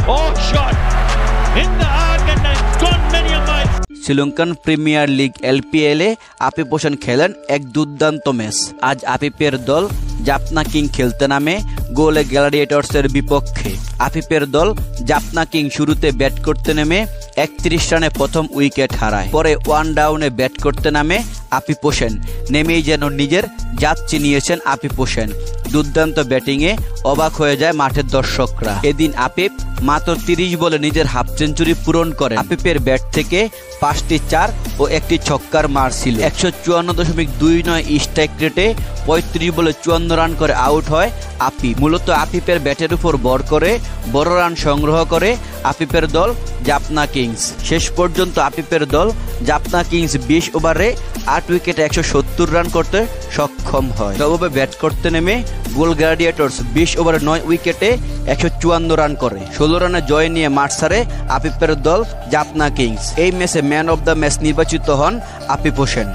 Oh, shot in the arc and it's gone many a mile. Sri Lankan premier league এলপিএলে আফিফ হোসেন খেলেন এক দুর্দান্ত match. আজ আফিফের দল জাফনা কিং খেলতে নামে গোলে গ্ল্যাডিয়েটর্সের বিপক্ষে। আফিফের দল জাফনা কিং শুরুতে ব্যাট করতে নেমে 31 রানে প্রথম উইকেট হারায়। পরে ওয়ান ডাউনে ব্যাট করতে নামে আফিফ হোসেন। নেমেই যেন নিজের জাত চিনিয়েছেন আফিফ হোসেন। দুর্দান্ত ব্যাটিংয়ে অবাক হয়ে যায় মাঠের দর্শকরা। এদিন আফিফ মাত্র 30 বলে নিজের হাফ সেঞ্চুরি পূরণ করেন। আফিফের ব্যাট থেকে 5টি 4 ও একটি ছক্কার মার ছিল। 154.29 স্ট্রাইক রেটে 35 বলে 54 রান করে আউট হয় আফিফ। মূলত আফিফের ব্যাটের উপর ভর করে বড় রান সংগ্রহ করে আফিফের দল জাফনা কিংস। শেষ পর্যন্ত আফিফের দল জাফনা কিংস 20 ওভারে 8 উইকেটে 170 রান করতে সক্ষম হয়। তবে ব্যাট করতে নেমে গোল গ্ল্যাডিয়েটর্স 20 ওভারে 9 উইকেটে 154 রান করে 16 রানে জয় নিয়ে মাঠ ছাড়ে আফিফের দল জাফনা কিংস। এই ম্যাচে ম্যান অব দ্য ম্যাচ নির্বাচিত হন আফিফ হোসেন।